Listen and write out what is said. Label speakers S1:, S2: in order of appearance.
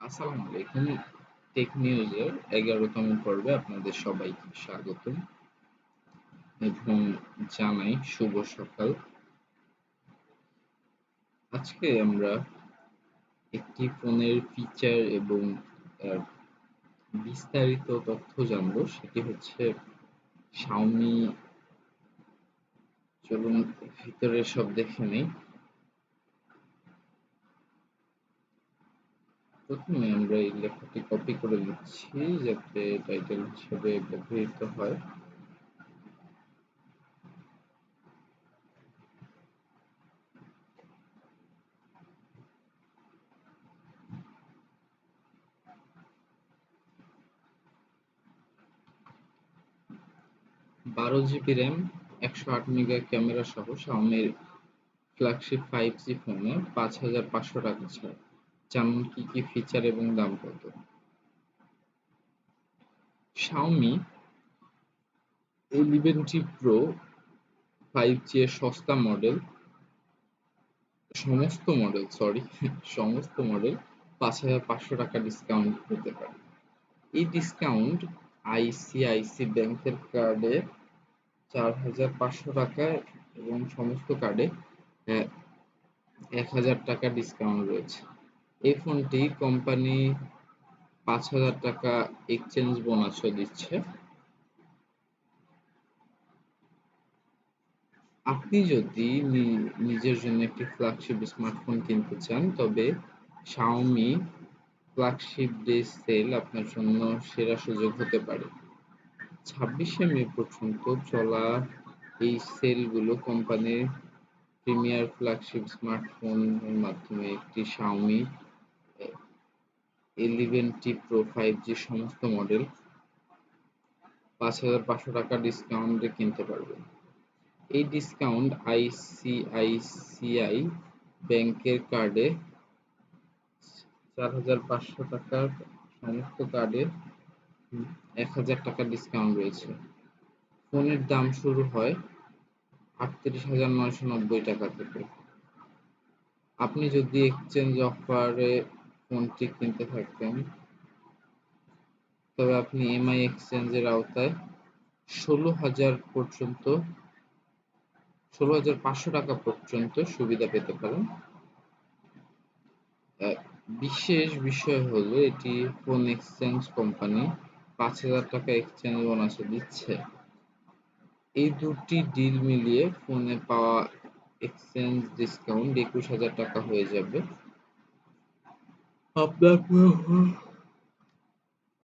S1: আসসালামু আলাইকুম। টেক নিউজের 11তম পর্বে আপনাদের সবাইকে স্বাগতম এবং জানাই শুভ সকাল। আজকে আমরা একটি ফোনের ফিচার এবং বিস্তারিত তথ্য জানবো, সেটি হচ্ছে Xiaomi। চলুন ভিতরে সব দেখে নেই। প্রথমে আমরা এই লেখাটি কপি করে নিচ্ছি যাতে টাইটেল হিসেবে ব্যবহৃত হয়। 12 GB র্যাম, 108 মেগা ক্যামেরা সহ Xiaomi ফ্ল্যাগশিপ 5G ফোনে 5,500 টাকা ছাড়। জানুন কি কি ফিচার এবং দাম কত। Xiaomi 11T Pro 5G এর সমস্ত মডেল 5,500 টাকা ডিসকাউন্ট পেতে পারে। এই ডিসকাউন্ট আইসিআইসি ব্যাংকের কার্ডে 4,500 টাকা এবং সমস্ত কার্ডে 1,000 টাকা ডিসকাউন্ট রয়েছে। এই ফোনটি কোম্পানি 5,000 টাকা এক্সচেঞ্জ বোনাসও দিচ্ছে। আপনি যদি নিজের জন্য একটি ফ্ল্যাগশিপ স্মার্টফোন কিনতে চান, তবে Xiaomi ফ্ল্যাগশিপ ডে সেল আপনার জন্য সেরা সুযোগ হতে পারে। 26শে মে পর্যন্ত চলা এই সেলগুলো কোম্পানির প্রিমিয়ার ফ্ল্যাগশিপ স্মার্টফোনের মাধ্যমে একটি Xiaomi 11T Pro 5G সমস্ত মডেল 5,500 টাকা ডিসকাউন্টে কিনতে পারবেন। এই ডিসকাউন্ট আইসিআইসিআই ব্যাংকের কার্ডে 4,500 টাকার সমস্ত কার্ডে 1,000 টাকা ডিসকাউন্ট রয়েছে। ফোনের দাম শুরু হয় 38,990 টাকা থেকে। আপনি যদি এক্সচেঞ্জ অফারে ফোনটি কিনতে থাকেন, তবে আপনি এমআই এক্সচেঞ্জের আওতায় 16,500 টাকা পর্যন্ত সুবিধা পেতে পারেন। বিশেষ বিষয় হলো এটি ফোন এক্সচেঞ্জ কোম্পানি 5,000 টাকা এক্সচেঞ্জ বোনাসও দিচ্ছে। এই দুটি ডিল মিলিয়ে ফোনে পাওয়া এক্সচেঞ্জ ডিসকাউন্ট 21,000 টাকা হয়ে যাবে।